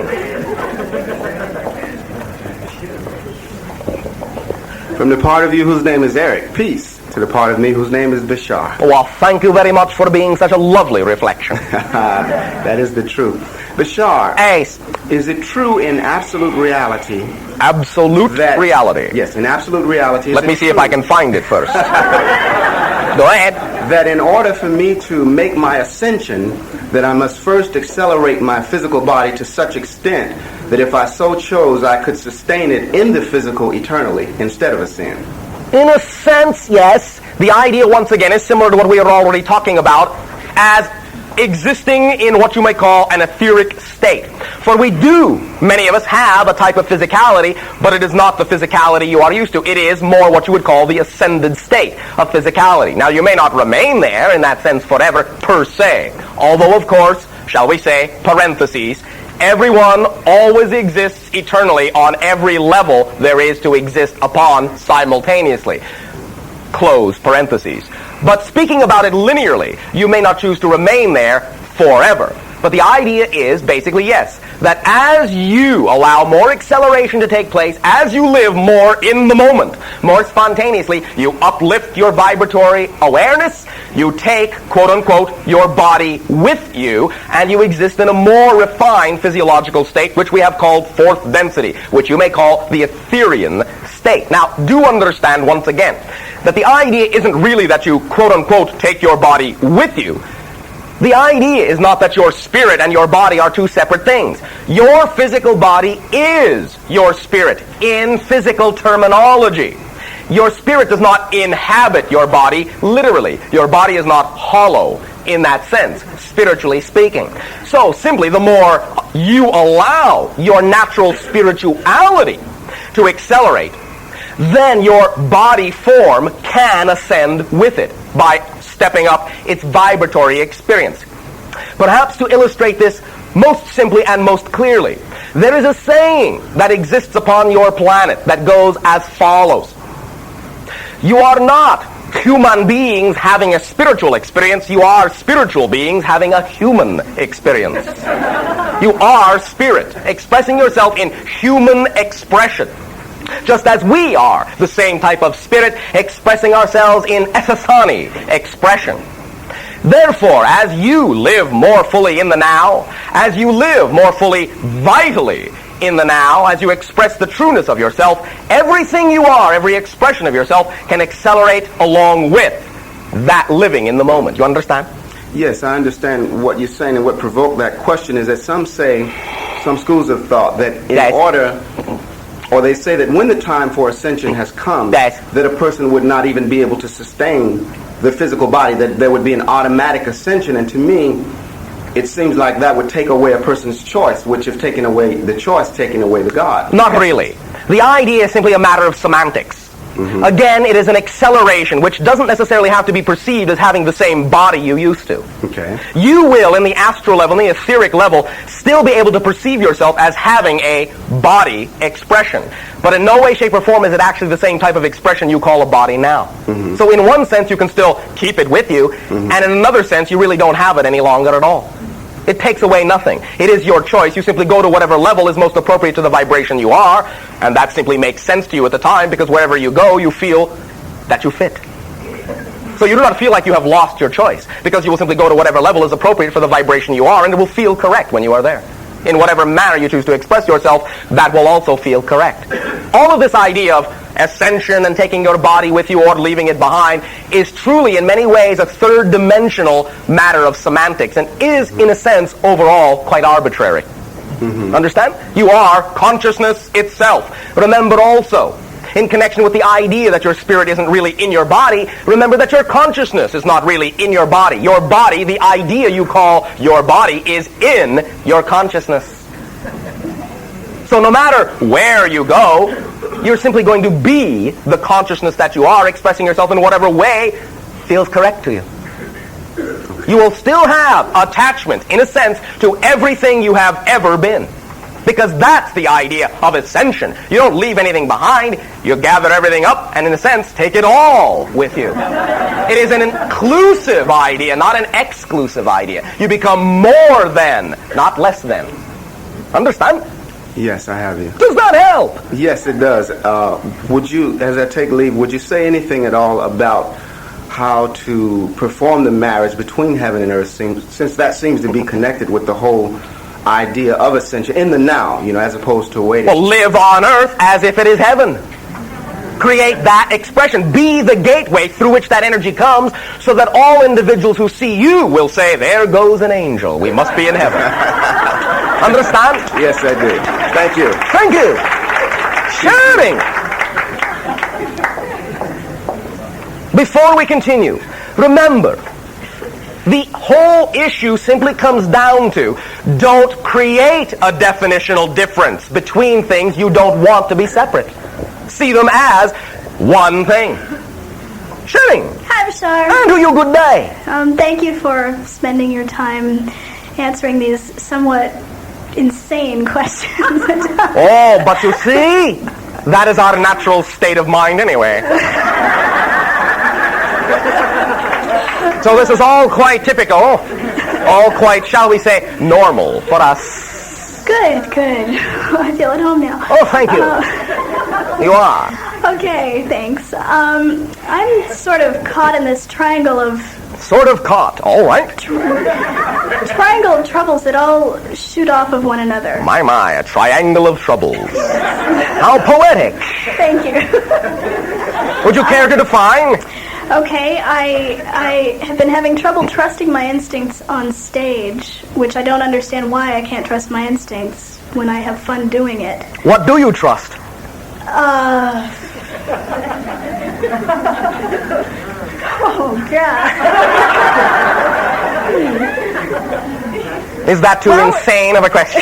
doing? From the part of you whose name is Eric, peace, to the part of me whose name is Bashar. Well, thank you very much for being such a lovely reflection. That is the truth. Bashar, Ace. Is it true in absolute reality? Absolute reality. Yes, in absolute reality. Let me see if I can find it first. Go ahead. That in order for me to make my ascension, that I must first accelerate my physical body to such extent that if I so chose, I could sustain it in the physical eternally instead of ascend. In a sense, yes. The idea, once again, is similar to what we are already talking about as existing in what you may call an etheric state. For we do, many of us, have a type of physicality, but it is not the physicality you are used to. It is more what you would call the ascended state of physicality. Now, you may not remain there in that sense forever, per se. Although, of course, shall we say, parentheses, everyone always exists eternally on every level there is to exist upon simultaneously. Close parentheses. But speaking about it linearly, you may not choose to remain there forever. But the idea is basically, yes, that as you allow more acceleration to take place, as you live more in the moment, more spontaneously, you uplift your vibratory awareness, you take, quote-unquote, your body with you, and you exist in a more refined physiological state, which we have called fourth density, which you may call the Etherian state. Now, do understand once again that the idea isn't really that you, quote-unquote, take your body with you. The idea is not that your spirit and your body are two separate things. Your physical body is your spirit in physical terminology. Your spirit does not inhabit your body literally. Your body is not hollow in that sense, spiritually speaking. So simply, the more you allow your natural spirituality to accelerate, then your body form can ascend with it by stepping up its vibratory experience. Perhaps to illustrate this most simply and most clearly, there is a saying that exists upon your planet that goes as follows. You are not human beings having a spiritual experience, you are spiritual beings having a human experience. You are spirit, expressing yourself in human expression. Just as we are the same type of spirit expressing ourselves in ethasani expression. Therefore, as you live more fully in the now, as you live more fully vitally in the now, as you express the trueness of yourself, everything you are, every expression of yourself can accelerate along with that living in the moment. You understand? Yes, I understand what you're saying, and what provoked that question is that some schools of thought that in order, or they say that when the time for ascension has come, that a person would not even be able to sustain the physical body, that there would be an automatic ascension. And to me, it seems like that would take away a person's choice, which if taking away the choice, taking away the God. Not really. The idea is simply a matter of semantics. Mm-hmm. Again, it is an acceleration, which doesn't necessarily have to be perceived as having the same body you used to. Okay. You will, in the astral level, in the etheric level, still be able to perceive yourself as having a body expression. But in no way, shape, or form is it actually the same type of expression you call a body now. Mm-hmm. So in one sense, you can still keep it with you, mm-hmm. and in another sense, you really don't have it any longer at all. It takes away nothing. It is your choice. You simply go to whatever level is most appropriate to the vibration you are, and that simply makes sense to you at the time, because wherever you go, you feel that you fit. So you do not feel like you have lost your choice, because you will simply go to whatever level is appropriate for the vibration you are, and it will feel correct when you are there. In whatever manner you choose to express yourself, that will also feel correct. All of this idea of ascension and taking your body with you or leaving it behind is truly in many ways a third dimensional matter of semantics, and is in a sense overall quite arbitrary. Mm-hmm. Understand? You are consciousness itself. Remember also, in connection with the idea that your spirit isn't really in your body, remember that your consciousness is not really in your body. Your body, the idea you call your body, is in your consciousness. So no matter where you go, you're simply going to be the consciousness that you are, expressing yourself in whatever way feels correct to you. You will still have attachment, in a sense, to everything you have ever been. Because that's the idea of ascension. You don't leave anything behind. You gather everything up and, in a sense, take it all with you. It is an inclusive idea, not an exclusive idea. You become more than, not less than. Understand? Yes, I have you. Does that help? Yes, it does. Would you, as I take leave, would you say anything at all about how to perform the marriage between heaven and earth, since that seems to be connected with the whole idea of ascension in the now, as opposed to waiting? Well, live on earth as if it is heaven. Create that expression. Be the gateway through which that energy comes, so that all individuals who see you will say, there goes an angel. We must be in heaven. Understand? Yes, I do. Thank you. Thank you. Sharing. Before we continue, remember, the whole issue simply comes down to, don't create a definitional difference between things you don't want to be separate. See them as one thing. Sharing. Hi, Bashar. And to you, good day. Thank you for spending your time answering these somewhat insane questions. Oh, but you see, that is our natural state of mind anyway. So this is all quite typical, all quite, shall we say, normal for us. Good. I feel at home now. Oh, thank you. You are. Okay, thanks. I'm sort of caught in this triangle of... Sort of caught, all right. Triangle of troubles that all shoot off of one another. My, a triangle of troubles. How poetic. Thank you. Would you care to define? Okay, I have been having trouble trusting my instincts on stage, which I don't understand why I can't trust my instincts when I have fun doing it. What do you trust? Oh, God. Is that too insane of a question?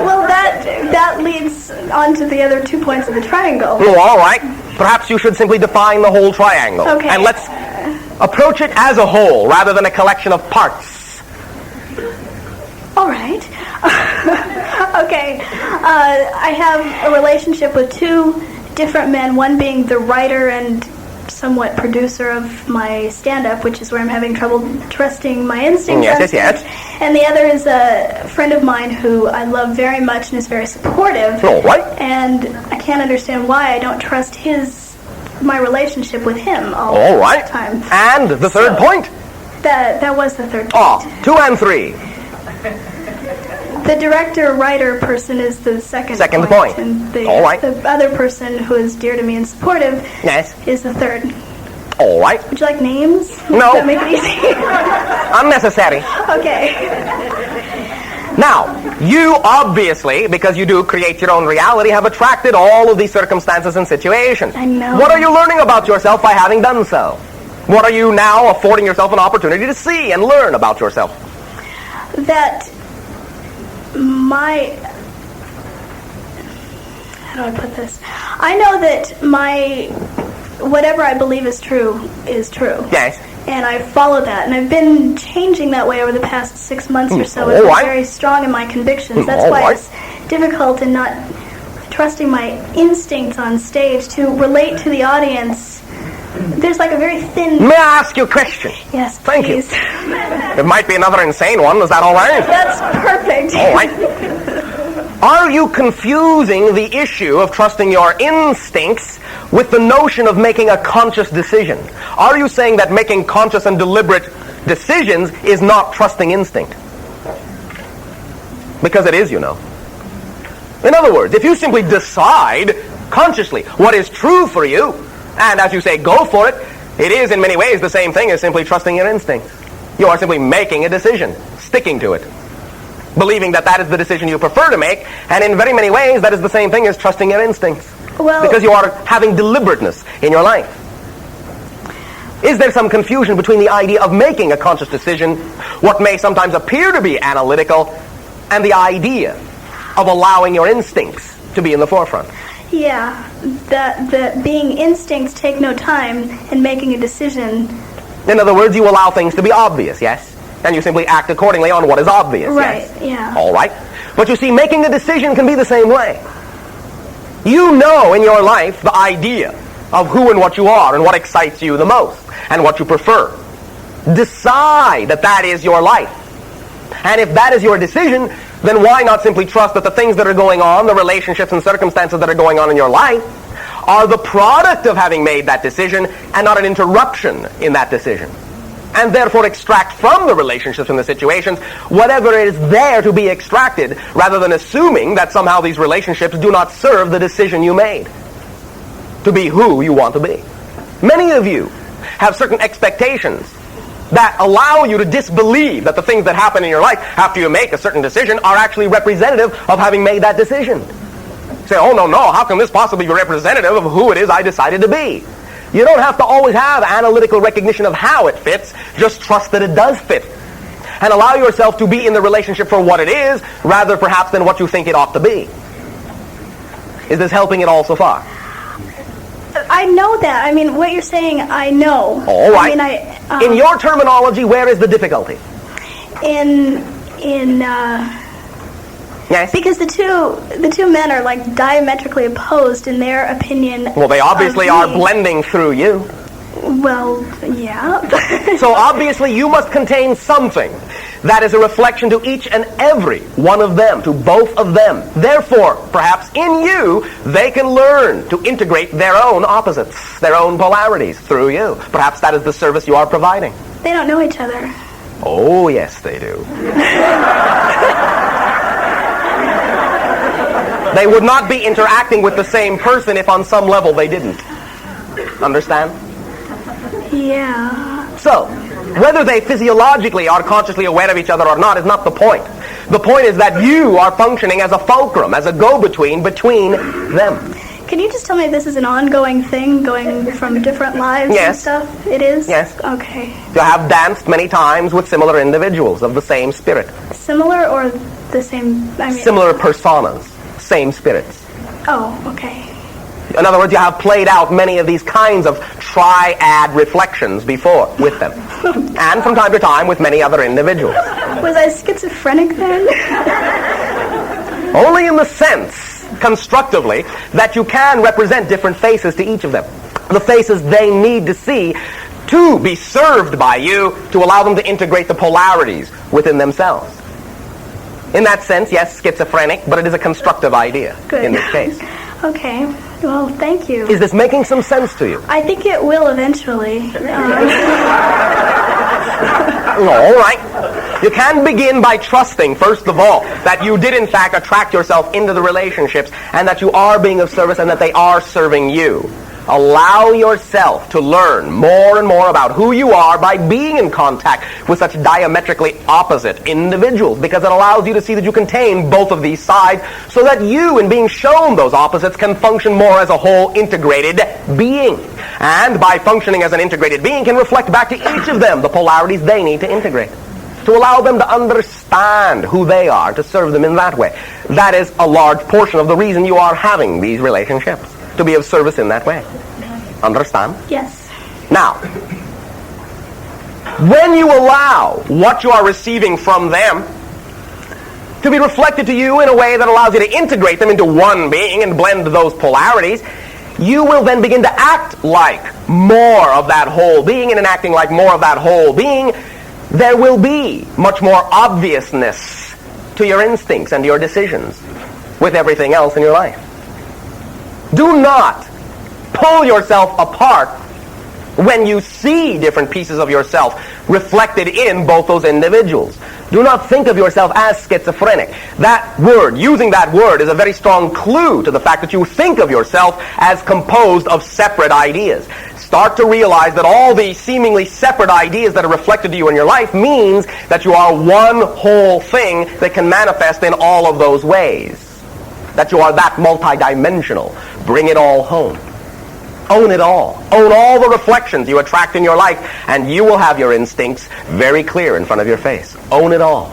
Well, that leads on to the other 2 points of the triangle. Oh, all right. Perhaps you should simply define the whole triangle. Okay. And let's approach it as a whole rather than a collection of parts. All right. Okay. I have a relationship with two different men, one being the writer and somewhat producer of my stand-up, which is where I'm having trouble trusting my instincts. Yes. And the other is a friend of mine who I love very much and is very supportive. All right. And I can't understand why I don't trust my relationship with him all right. the time. And the third point? That was the third point. Oh, 2 and 3. The director-writer person is the second point. And the, all right. the other person who is dear to me and supportive is the third. All right. Would you like names? No. Does that make it easy? Unnecessary. Okay. Now, you obviously, because you do create your own reality, have attracted all of these circumstances and situations. I know. What are you learning about yourself by having done so? What are you now affording yourself an opportunity to see and learn about yourself? That how do I put this? I know that whatever I believe is true is true. Yes. And I follow that. And I've been changing that way over the past 6 months or so. All right. I'm very strong in my convictions. That's why it's difficult in not trusting my instincts on stage to relate to the audience. There's like a very thin... May I ask you a question? Yes, Thank please. you. It might be another insane one. Is that all right? That's perfect. All right. Are you confusing the issue of trusting your instincts with the notion of making a conscious decision? Are you saying that making conscious and deliberate decisions is not trusting instinct? Because it is, you know. In other words, if you simply decide consciously what is true for you, and as you say, go for it, it is in many ways the same thing as simply trusting your instincts. You are simply making a decision, sticking to it, believing that that is the decision you prefer to make, and in very many ways that is the same thing as trusting your instincts. Well, because you are having deliberateness in your life. Is there some confusion between the idea of making a conscious decision, what may sometimes appear to be analytical, and the idea of allowing your instincts to be in the forefront? Yeah, that being instincts take no time in making a decision. In other words, you allow things to be obvious, yes? And you simply act accordingly on what is obvious, right, yes? Yeah. All right. But you see, making a decision can be the same way. You know in your life the idea of who and what you are and what excites you the most and what you prefer. Decide that that is your life. And if that is your decision, then why not simply trust that the things that are going on, the relationships and circumstances that are going on in your life, are the product of having made that decision and not an interruption in that decision. And therefore extract from the relationships and the situations whatever is there to be extracted, rather than assuming that somehow these relationships do not serve the decision you made to be who you want to be. Many of you have certain expectations that allow you to disbelieve that the things that happen in your life after you make a certain decision are actually representative of having made that decision. Say, oh no, how can this possibly be representative of who it is I decided to be? You don't have to always have analytical recognition of how it fits. Just trust that it does fit. And allow yourself to be in the relationship for what it is, rather perhaps than what you think it ought to be. Is this helping at all so far? I know that. I mean, what you're saying, I know. All right. I mean, in your terminology, where is the difficulty? Yes. Because the two men are like diametrically opposed in their opinion. Well, they obviously are blending through you. Well, yeah. So obviously you must contain something that is a reflection to each and every one of them, to both of them. Therefore, perhaps in you, they can learn to integrate their own opposites, their own polarities through you. Perhaps that is the service you are providing. They don't know each other. Oh, yes, they do. They would not be interacting with the same person if on some level they didn't. Understand? Yeah. So, whether they physiologically are consciously aware of each other or not is not the point. The point is that you are functioning as a fulcrum, as a go-between between them. Can you just tell me if this is an ongoing thing, going from different lives and stuff? It is? Yes. Okay. You have danced many times with similar individuals of the same spirit. Similar or the same? Similar personas, same spirits. Oh, okay. In other words, you have played out many of these kinds of triad reflections before with them. And from time to time with many other individuals. Was I schizophrenic then? Only in the sense, constructively, that you can represent different faces to each of them. The faces they need to see to be served by you to allow them to integrate the polarities within themselves. In that sense, yes, schizophrenic, but it is a constructive idea in this case. Okay. Well, thank you. Is this making some sense to you? I think it will eventually. All right. You can begin by trusting, first of all, that you did in fact attract yourself into the relationships and that you are being of service and that they are serving you. Allow yourself to learn more and more about who you are by being in contact with such diametrically opposite individuals, because it allows you to see that you contain both of these sides so that you, in being shown those opposites, can function more as a whole integrated being. And by functioning as an integrated being can reflect back to each of them the polarities they need to integrate, to allow them to understand who they are, to serve them in that way. That is a large portion of the reason you are having these relationships, to be of service in that way. Understand? Yes. Now, when you allow what you are receiving from them to be reflected to you in a way that allows you to integrate them into one being and blend those polarities, you will then begin to act like more of that whole being, and in acting like more of that whole being, there will be much more obviousness to your instincts and your decisions with everything else in your life. Do not pull yourself apart when you see different pieces of yourself reflected in both those individuals. Do not think of yourself as schizophrenic. That word, using that word, is a very strong clue to the fact that you think of yourself as composed of separate ideas. Start to realize that all the seemingly separate ideas that are reflected to you in your life means that you are one whole thing that can manifest in all of those ways. That you are that multidimensional. Bring it all home. Own it all. Own all the reflections you attract in your life, and you will have your instincts very clear in front of your face. Own it all.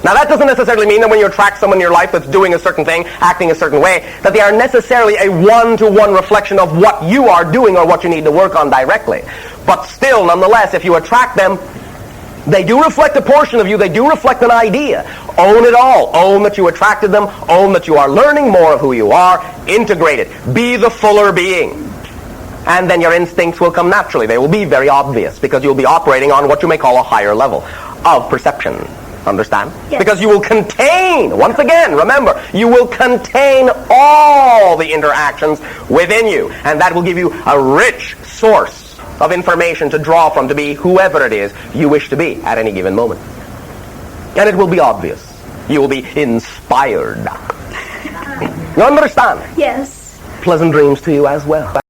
Now that doesn't necessarily mean that when you attract someone in your life that's doing a certain thing, acting a certain way, that they are necessarily a one-to-one reflection of what you are doing or what you need to work on directly. But still, nonetheless, if you attract them, they do reflect a portion of you. They do reflect an idea. Own it all. Own that you attracted them. Own that you are learning more of who you are. Integrate it. Be the fuller being. And then your instincts will come naturally. They will be very obvious because you'll be operating on what you may call a higher level of perception. Understand? Yes. Because you will contain, once again, remember, you will contain all the interactions within you. And that will give you a rich source of information to draw from to be whoever it is you wish to be at any given moment. And it will be obvious. You will be inspired. You understand? Yes. Pleasant dreams to you as well.